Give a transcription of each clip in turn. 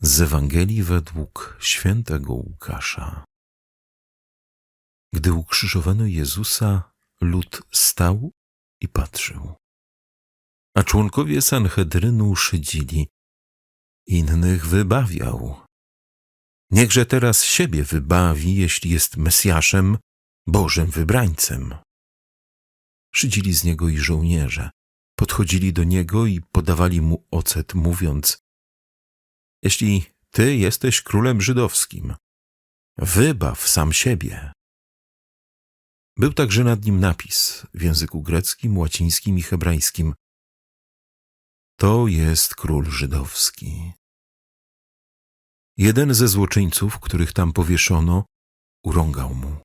Z Ewangelii według świętego Łukasza. Gdy ukrzyżowano Jezusa, lud stał i patrzył. A członkowie Sanhedrynu szydzili: innych wybawiał. Niechże teraz siebie wybawi, jeśli jest Mesjaszem, Bożym wybrańcem. Szydzili z niego i żołnierze. Podchodzili do niego i podawali mu ocet, mówiąc: jeśli ty jesteś królem żydowskim, wybaw sam siebie. Był także nad nim napis w języku greckim, łacińskim i hebrajskim: to jest król żydowski. Jeden ze złoczyńców, których tam powieszono, urągał mu: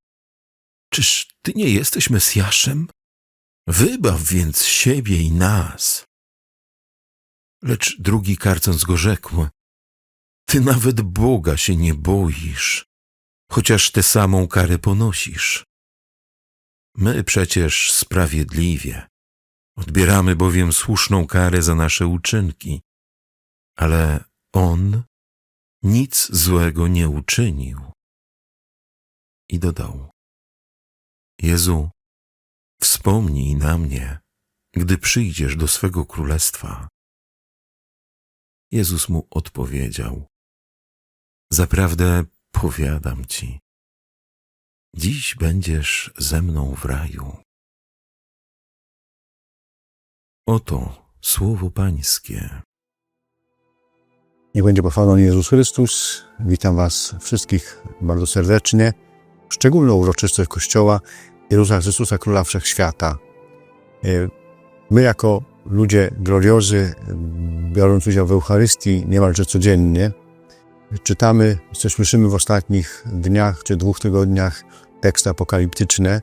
czyż ty nie jesteś Mesjaszem? Wybaw więc siebie i nas. Lecz drugi, karcąc go, rzekł: ty nawet Boga się nie boisz, chociaż tę samą karę ponosisz. My przecież sprawiedliwie, odbieramy bowiem słuszną karę za nasze uczynki, ale on nic złego nie uczynił. I dodał: Jezu, wspomnij na mnie, gdy przyjdziesz do swego królestwa. Jezus mu odpowiedział: zaprawdę powiadam ci, dziś będziesz ze mną w raju. Oto słowo Pańskie. Niech będzie pochwalony Jezus Chrystus. Witam Was wszystkich bardzo serdecznie. Szczególną uroczystość Kościoła Jezusa Chrystusa, Króla Wszechświata. My jako ludzie gloriozy, biorąc udział w Eucharystii niemalże codziennie, czytamy, słyszymy w ostatnich dniach czy 2 tygodniach teksty apokaliptyczne,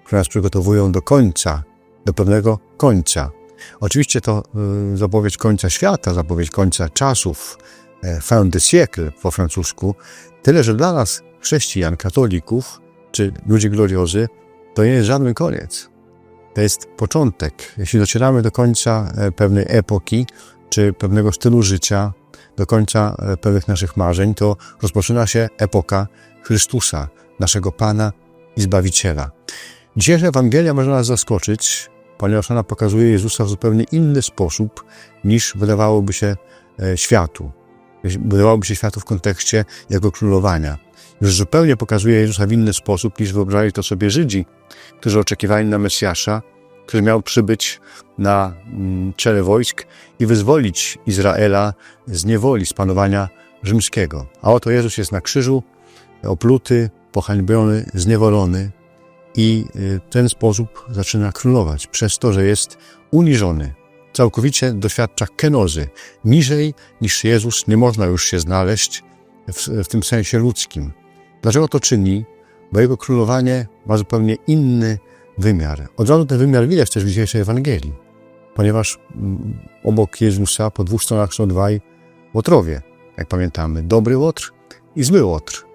które nas przygotowują do końca, do pewnego końca. Oczywiście to zapowiedź końca świata, zapowiedź końca czasów, fin de siècle po francusku, tyle że dla nas, chrześcijan, katolików czy ludzi gloriozy, to nie jest żaden koniec. To jest początek. Jeśli docieramy do końca pewnej epoki czy pewnego stylu życia, do końca pewnych naszych marzeń, to rozpoczyna się epoka Chrystusa, naszego Pana i Zbawiciela. Dzisiejsza Ewangelia może nas zaskoczyć, ponieważ ona pokazuje Jezusa w zupełnie inny sposób niż wydawałoby się światu. Wydawałoby się światu w kontekście Jego królowania. Już zupełnie pokazuje Jezusa w inny sposób niż wyobrażali to sobie Żydzi, którzy oczekiwali na Mesjasza, który miał przybyć na czele wojsk i wyzwolić Izraela z niewoli, z panowania rzymskiego. A oto Jezus jest na krzyżu, opluty, pohańbiony, zniewolony i w ten sposób zaczyna królować, przez to, że jest uniżony. Całkowicie doświadcza kenozy. Niżej niż Jezus nie można już się znaleźć w tym sensie ludzkim. Dlaczego to czyni? Bo Jego królowanie ma zupełnie inny wymiar. Od razu ten wymiar widać też w dzisiejszej Ewangelii, ponieważ obok Jezusa po 2 stronach są 2 łotrowie, jak pamiętamy. Dobry łotr i zły łotr.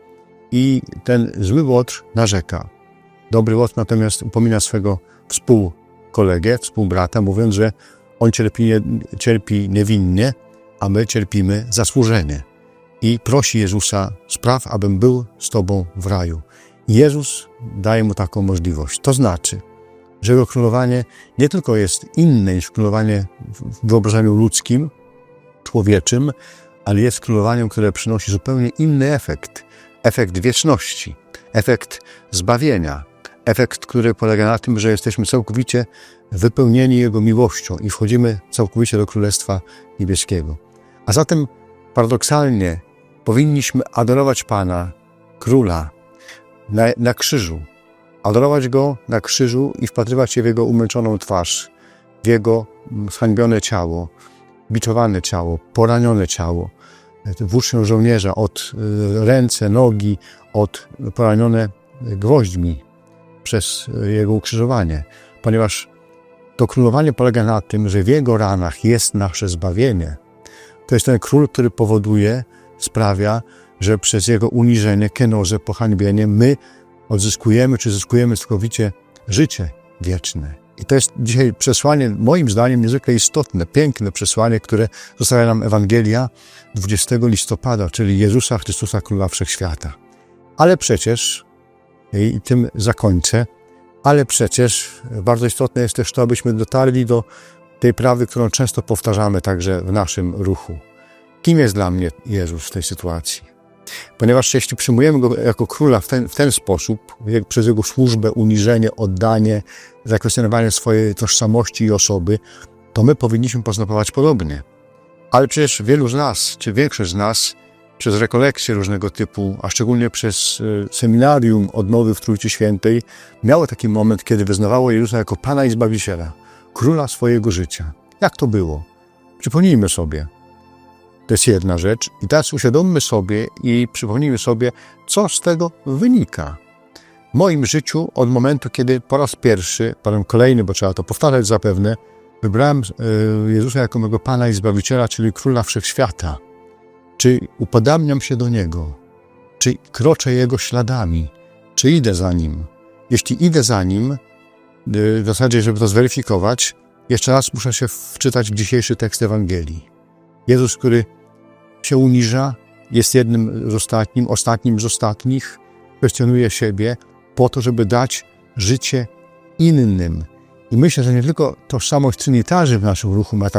I ten zły łotr narzeka. Dobry łotr natomiast upomina swego współkolegę, współbrata, mówiąc, że on cierpi niewinnie, a my cierpimy zasłużenie. I prosi Jezusa: spraw, abym był z Tobą w raju. I Jezus daje mu taką możliwość. To znaczy, że Jego królowanie nie tylko jest inne niż królowanie w wyobrażeniu ludzkim, człowieczym, ale jest królowaniem, które przynosi zupełnie inny efekt. Efekt wieczności, efekt zbawienia, efekt, który polega na tym, że jesteśmy całkowicie wypełnieni Jego miłością i wchodzimy całkowicie do Królestwa Niebieskiego. A zatem paradoksalnie powinniśmy adorować Pana, Króla, na krzyżu. Adorować Go na krzyżu i wpatrywać się w Jego umęczoną twarz, w Jego zhańbione ciało, biczowane ciało, poranione ciało, włócznią żołnierza od ręce, nogi, poranione gwoźdźmi przez Jego ukrzyżowanie. Ponieważ to królowanie polega na tym, że w Jego ranach jest nasze zbawienie. To jest ten król, który sprawia, że przez Jego uniżenie, kenozę, pohańbienie my odzyskujemy, czy zyskujemy całkowicie życie wieczne. I to jest dzisiaj przesłanie, moim zdaniem, niezwykle istotne, piękne przesłanie, które zostawia nam Ewangelia 20 listopada, czyli Jezusa Chrystusa, Króla Wszechświata. Ale przecież, i tym zakończę, ale przecież bardzo istotne jest też to, abyśmy dotarli do tej prawdy, którą często powtarzamy także w naszym ruchu. Kim jest dla mnie Jezus w tej sytuacji? Ponieważ jeśli przyjmujemy Go jako Króla w ten sposób, przez Jego służbę, uniżenie, oddanie, zakwestionowanie swojej tożsamości i osoby, to my powinniśmy postępować podobnie. Ale przecież wielu z nas, czy większość z nas, przez rekolekcje różnego typu, a szczególnie przez seminarium odnowy w Trójcy Świętej, miało taki moment, kiedy wyznawało Jezusa jako Pana i Zbawiciela, Króla swojego życia. Jak to było? Przypomnijmy sobie. To jest jedna rzecz. I teraz uświadommy sobie i przypomnijmy sobie, co z tego wynika. W moim życiu od momentu, kiedy po raz pierwszy, potem kolejny, bo trzeba to powtarzać zapewne, wybrałem Jezusa jako mego Pana i Zbawiciela, czyli Króla Wszechświata. Czy upodabniam się do Niego? Czy kroczę Jego śladami? Czy idę za Nim? Jeśli idę za Nim, w zasadzie, żeby to zweryfikować, jeszcze raz muszę się wczytać w dzisiejszy tekst Ewangelii. Jezus, który się uniża, jest jednym z ostatnim z ostatnich, kwestionuje siebie po to, żeby dać życie innym. I myślę, że nie tylko tożsamość trynitarzy w naszym ruchu ma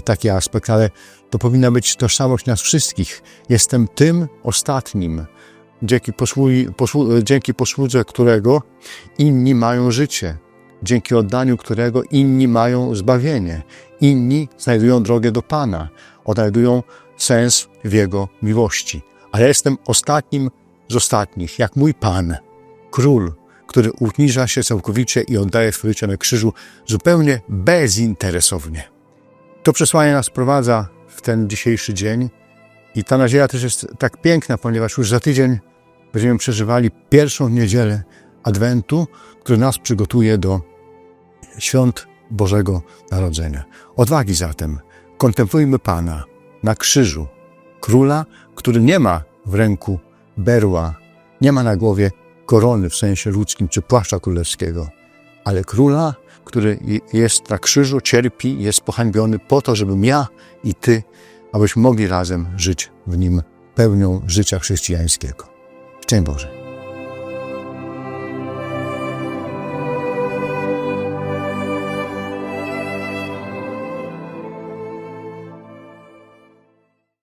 taki aspekt, ale to powinna być tożsamość nas wszystkich. Jestem tym ostatnim, dzięki posłudze którego inni mają życie, dzięki oddaniu którego inni mają zbawienie. Inni znajdują drogę do Pana, odnajdują sens w Jego miłości. A ja jestem ostatnim z ostatnich, jak mój Pan, Król, który uniża się całkowicie i oddaje swoje życie na krzyżu zupełnie bezinteresownie. To przesłanie nas prowadza w ten dzisiejszy dzień i ta nadzieja też jest tak piękna, ponieważ już za tydzień będziemy przeżywali pierwszą niedzielę Adwentu, który nas przygotuje do świąt Bożego Narodzenia. Odwagi zatem, kontemplujmy Pana na krzyżu, Króla, który nie ma w ręku berła, nie ma na głowie korony w sensie ludzkim czy płaszcza królewskiego, ale Króla, który jest na krzyżu, cierpi, jest pohańbiony po to, żebym ja i Ty, abyśmy mogli razem żyć w Nim pełnią życia chrześcijańskiego. Szczęść Boże.